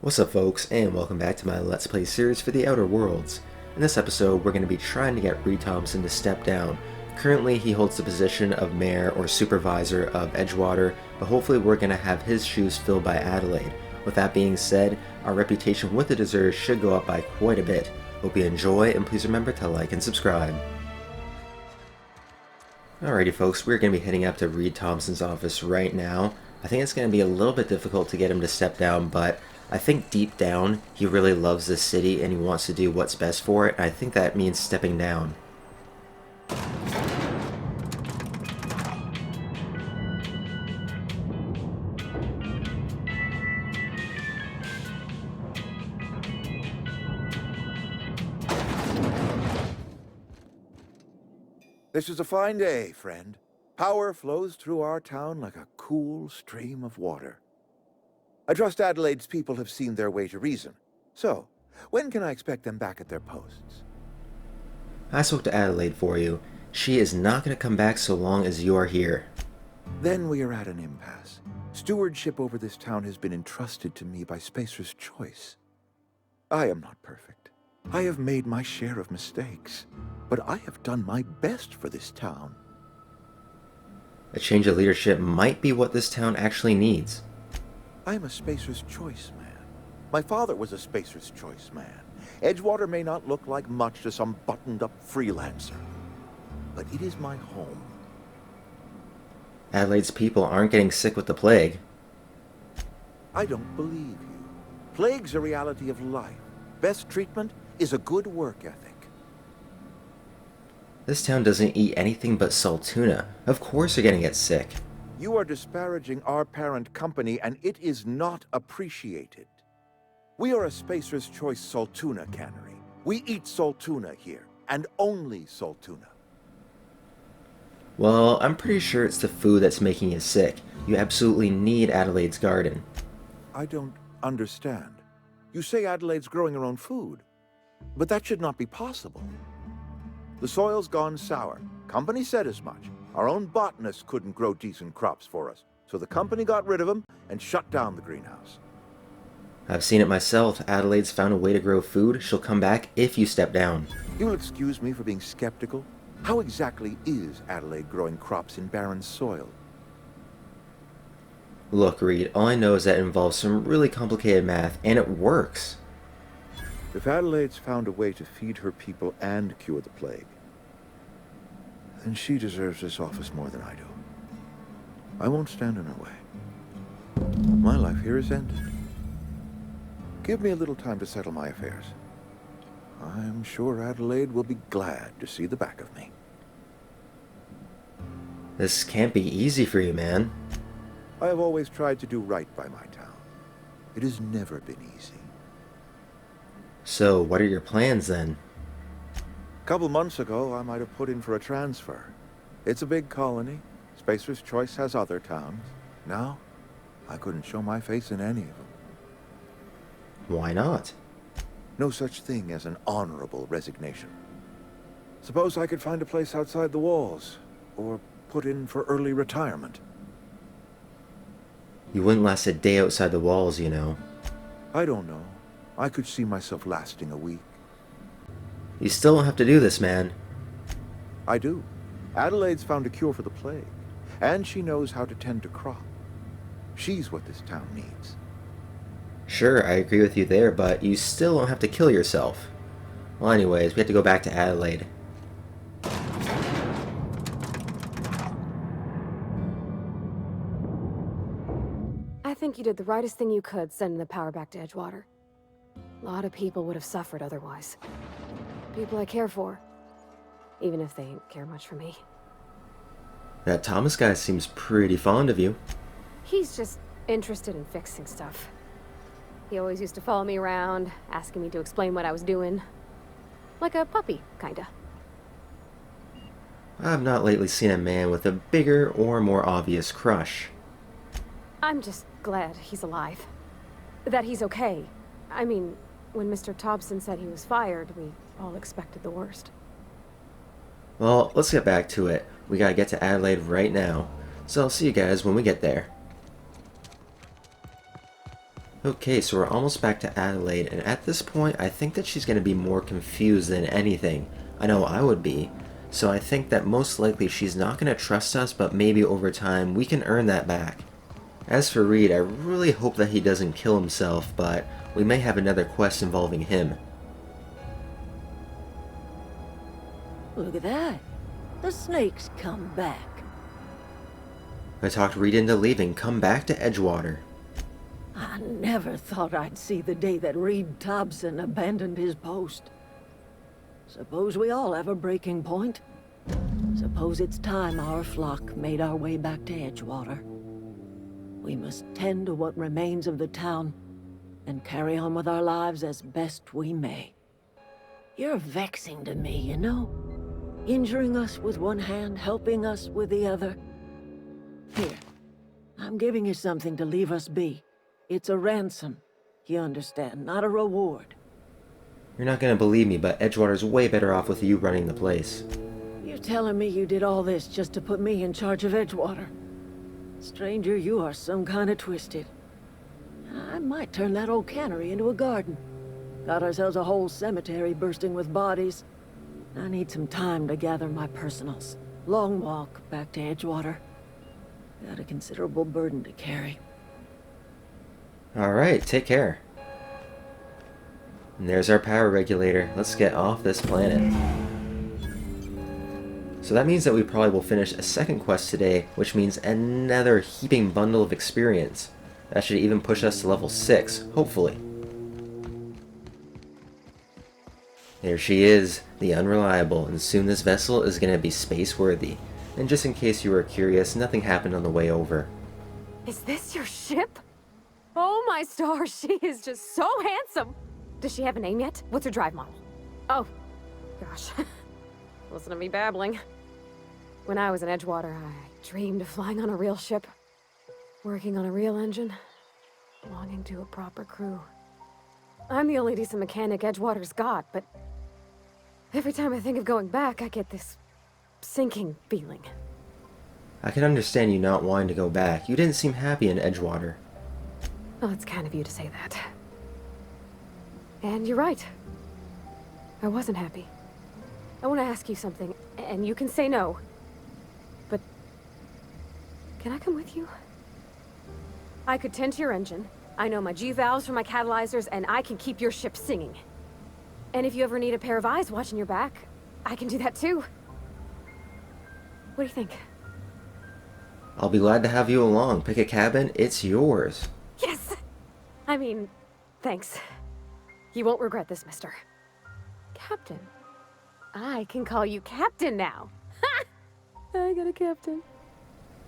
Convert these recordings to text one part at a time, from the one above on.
What's up folks, and welcome back to my Let's Play series for the Outer Worlds. In this episode, we're going to be trying to get Reed Tobson to step down. Currently, he holds the position of mayor or supervisor of Edgewater, but hopefully we're going to have his shoes filled by Adelaide. With that being said, our reputation with the deserters should go up by quite a bit. Hope you enjoy, and please remember to like and subscribe. Alrighty folks, we're going to be heading up to Reed Tobson's office right now. I think it's going to be a little bit difficult to get him to step down, but I think deep down, he really loves this city and he wants to do what's best for it, and I think that means stepping down. This is a fine day, friend. Power flows through our town like a cool stream of water. I trust Adelaide's people have seen their way to reason. So, when can I expect them back at their posts? I spoke to Adelaide for you. She is not going to come back so long as you are here. Then we are at an impasse. Stewardship over this town has been entrusted to me by Spacer's choice. I am not perfect. I have made my share of mistakes, but I have done my best for this town. A change of leadership might be what this town actually needs. I'm a Spacer's Choice man. My father was a Spacer's Choice man. Edgewater may not look like much to some buttoned-up freelancer, but it is my home. Adelaide's people aren't getting sick with the plague. I don't believe you. Plague's a reality of life. Best treatment is a good work ethic. This town doesn't eat anything but salt tuna. Of course they're gonna get sick. You are disparaging our parent company, and it is not appreciated. We are a Spacer's Choice salt tuna cannery. We eat salt tuna here, and only salt tuna. Well, I'm pretty sure it's the food that's making you sick. You absolutely need Adelaide's garden. I don't understand. You say Adelaide's growing her own food, but that should not be possible. The soil's gone sour. Company said as much. Our own botanists couldn't grow decent crops for us, so the company got rid of them and shut down the greenhouse. I've seen it myself. Adelaide's found a way to grow food. She'll come back if you step down. You will excuse me for being skeptical. How exactly is Adelaide growing crops in barren soil? Look, Reed, all I know is that it involves some really complicated math, and it works. If Adelaide's found a way to feed her people and cure the plague, then she deserves this office more than I do. I won't stand in her way. My life here is ended. Give me a little time to settle my affairs. I'm sure Adelaide will be glad to see the back of me. This can't be easy for you, man. I have always tried to do right by my town. It has never been easy. So, what are your plans then? A couple months ago, I might have put in for a transfer. It's a big colony. Spacer's Choice has other towns. Now, I couldn't show my face in any of them. Why not? No such thing as an honorable resignation. Suppose I could find a place outside the walls, or put in for early retirement. You wouldn't last a day outside the walls, you know. I don't know. I could see myself lasting a week. You still don't have to do this, man. I do. Adelaide's found a cure for the plague, and she knows how to tend to crop. She's what this town needs. Sure, I agree with you there, but you still don't have to kill yourself. Well, anyways, we have to go back to Adelaide. I think you did the rightest thing you could sending the power back to Edgewater. A lot of people would have suffered otherwise. People I care for, even if they ain't care much for me. That Thomas guy seems pretty fond of you. He's just interested in fixing stuff. He always used to follow me around, asking me to explain what I was doing. Like a puppy, kinda. I've not lately seen a man with a bigger or more obvious crush. I'm just glad he's alive. That he's okay. I mean, when Mr. Tobson said he was fired, we all expected the worst. Well, let's get back to it. We gotta get to Adelaide right now. So I'll see you guys when we get there. Okay, so we're almost back to Adelaide, and at this point, I think that she's going to be more confused than anything. I know I would be. So I think that most likely she's not going to trust us, but maybe over time we can earn that back. As for Reed, I really hope that he doesn't kill himself, but we may have another quest involving him. Look at that. The snake's come back. I talked Reed into leaving. Come back to Edgewater. I never thought I'd see the day that Reed Tobson abandoned his post. Suppose we all have a breaking point. Suppose it's time our flock made our way back to Edgewater. We must tend to what remains of the town and carry on with our lives as best we may. You're vexing to me, you know? Injuring us with one hand, helping us with the other. Here, I'm giving you something to leave us be. It's a ransom, you understand, not a reward. You're not going to believe me, but Edgewater's way better off with you running the place. You're telling me you did all this just to put me in charge of Edgewater? Stranger, you are some kind of twisted. I might turn that old cannery into a garden. Got ourselves a whole cemetery bursting with bodies. I need some time to gather my personals. Long walk back to Edgewater. Got a considerable burden to carry. Alright, take care. And there's our power regulator. Let's get off this planet. So that means that we probably will finish a second quest today, which means another heaping bundle of experience. That should even push us to level 6, hopefully. There she is, the Unreliable, and soon this vessel is going to be space-worthy. And just in case you were curious, nothing happened on the way over. Is this your ship? Oh my stars, she is just so handsome! Does she have a name yet? What's her drive model? Oh, gosh. Listen to me babbling. When I was in Edgewater, I dreamed of flying on a real ship, working on a real engine, belonging to a proper crew. I'm the only decent mechanic Edgewater's got, but every time I think of going back, I get this sinking feeling. I can understand you not wanting to go back. You didn't seem happy in Edgewater. Well, it's kind of you to say that. And you're right. I wasn't happy. I want to ask you something, and you can say no. But can I come with you? I could tend to your engine. I know my G-valves for my catalyzers, and I can keep your ship singing. And if you ever need a pair of eyes watching your back, I can do that too. What do you think? I'll be glad to have you along. Pick a cabin, it's yours. Yes! I mean, thanks. You won't regret this, mister. Captain. I can call you Captain now. Ha! I got a captain.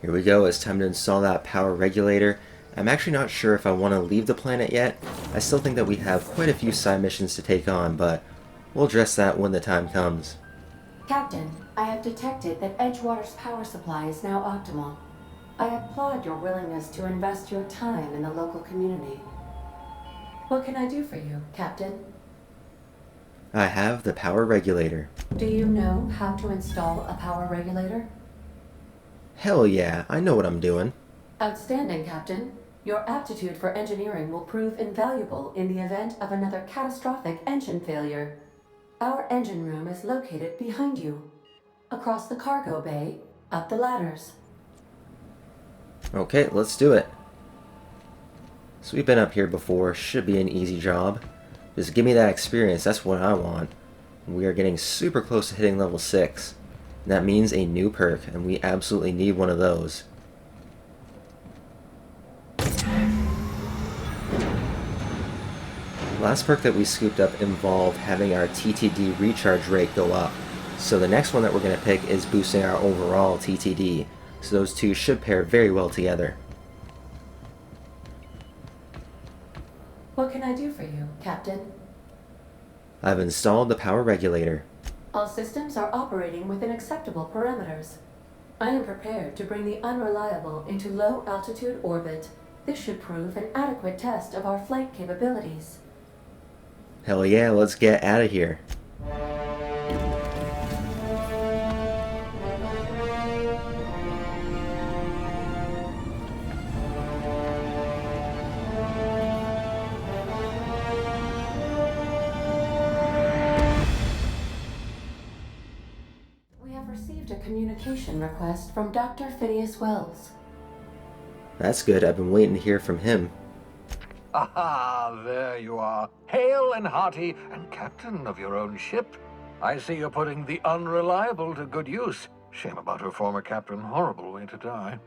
Here we go, it's time to install that power regulator. I'm actually not sure if I want to leave the planet yet. I still think that we have quite a few side missions to take on, but we'll address that when the time comes. Captain, I have detected that Edgewater's power supply is now optimal. I applaud your willingness to invest your time in the local community. What can I do for you, Captain? I have the power regulator. Do you know how to install a power regulator? Hell yeah, I know what I'm doing. Outstanding, Captain. Your aptitude for engineering will prove invaluable in the event of another catastrophic engine failure. Our engine room is located behind you. Across the cargo bay, up the ladders. Okay, let's do it. So we've been up here before, should be an easy job. Just give me that experience, that's what I want. We are getting super close to hitting level 6. And that means a new perk, and we absolutely need one of those. Last perk that we scooped up involved having our TTD recharge rate go up. So the next one that we're going to pick is boosting our overall TTD. So those two should pair very well together. What can I do for you, Captain? I've installed the power regulator. All systems are operating within acceptable parameters. I am prepared to bring the Unreliable into low-altitude orbit. This should prove an adequate test of our flight capabilities. Hell yeah, let's get out of here. communication request from Dr. Phineas Wells. That's good, I've been waiting to hear from him. Aha, there you are. Hale and hearty, and captain of your own ship. I see you're putting the unreliable to good use. Shame about her former captain. Horrible way to die.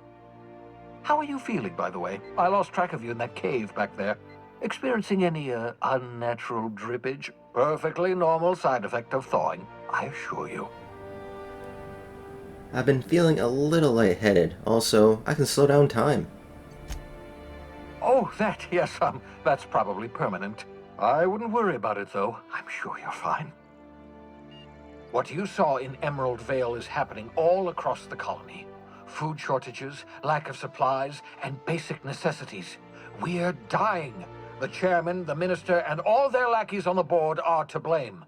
How are you feeling, by the way? I lost track of you in that cave back there. Experiencing any, unnatural drippage? Perfectly normal side effect of thawing, I assure you. I've been feeling a little lightheaded. Also, I can slow down time. Oh, yes, that's probably permanent. I wouldn't worry about it, though. I'm sure you're fine. What you saw in Emerald Vale is happening all across the colony. Food shortages, lack of supplies, and basic necessities. We're dying. The chairman, the minister, and all their lackeys on the board are to blame.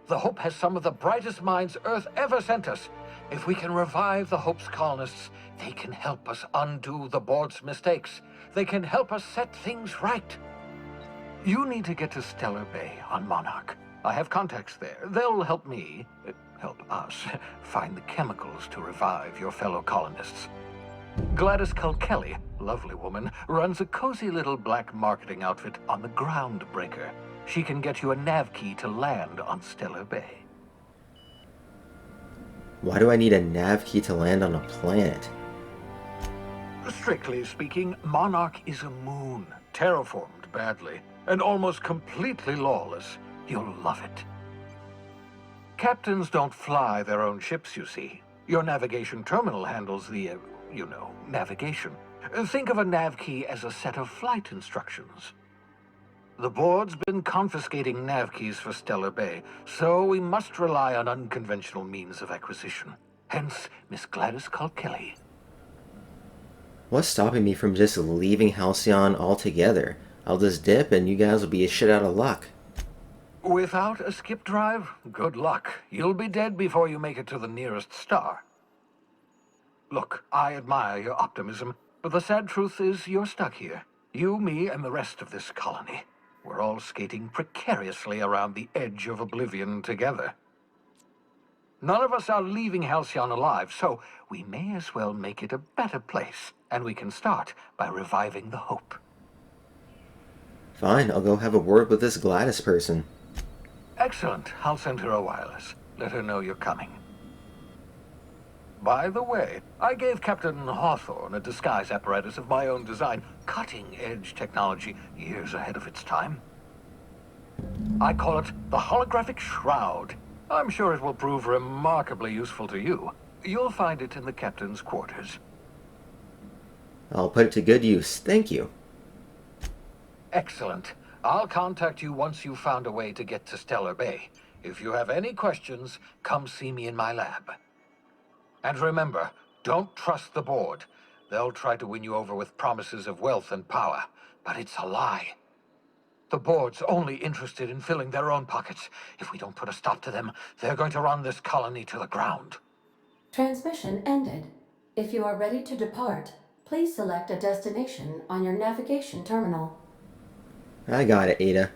The Hope has some of the brightest minds Earth ever sent us. If we can revive the Hope's colonists, they can help us undo the board's mistakes. They can help us set things right. You need to get to Stellar Bay on Monarch. I have contacts there. They'll help us, find the chemicals to revive your fellow colonists. Gladys Kelly, lovely woman, runs a cozy little black marketing outfit on the Groundbreaker. She can get you a nav key to land on Stellar Bay. Why do I need a nav key to land on a planet? Strictly speaking, Monarch is a moon, terraformed badly, and almost completely lawless. You'll love it. Captains don't fly their own ships, you see. Your navigation terminal handles the, navigation. Think of a nav key as a set of flight instructions. The board's been confiscating nav keys for Stellar Bay, so we must rely on unconventional means of acquisition. Hence, Miss Gladys Kelly. What's stopping me from just leaving Halcyon altogether? I'll just dip and you guys will be a shit out of luck. Without a skip drive, good luck. You'll be dead before you make it to the nearest star. Look, I admire your optimism, but the sad truth is you're stuck here. You, me, and the rest of this colony. We're all skating precariously around the edge of oblivion together. None of us are leaving Halcyon alive, so we may as well make it a better place, and we can start by reviving the Hope. Fine, I'll go have a word with this Gladys person. Excellent. I'll send her a wireless. Let her know you're coming. By the way, I gave Captain Hawthorne a disguise apparatus of my own design, cutting-edge technology, years ahead of its time. I call it the Holographic Shroud. I'm sure it will prove remarkably useful to you. You'll find it in the captain's quarters. I'll put it to good use, thank you. Excellent. I'll contact you once you've found a way to get to Stellar Bay. If you have any questions, come see me in my lab. And remember, don't trust the board. They'll try to win you over with promises of wealth and power, but it's a lie. The board's only interested in filling their own pockets. If we don't put a stop to them, they're going to run this colony to the ground. Transmission ended. If you are ready to depart, please select a destination on your navigation terminal. I got it, Ada.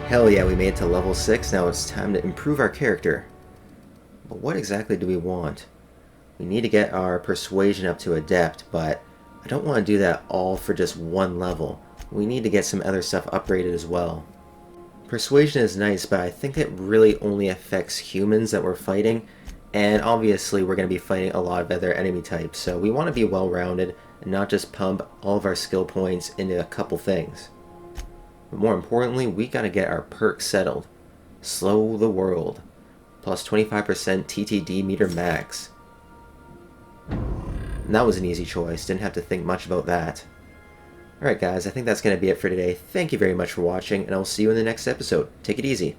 Hell yeah, we made it to level 6, now it's time to improve our character. But what exactly do we want? We need to get our persuasion up to adept, but I don't want to do that all for just one level. We need to get some other stuff upgraded as well. Persuasion is nice, but I think it really only affects humans that we're fighting, and obviously we're going to be fighting a lot of other enemy types, so we want to be well-rounded and not just pump all of our skill points into a couple things. But more importantly, we got to get our perks settled. Slow the world. Plus 25% TTD meter max. And that was an easy choice, didn't have to think much about that. Alright guys, I think that's going to be it for today. Thank you very much for watching, and I'll see you in the next episode. Take it easy.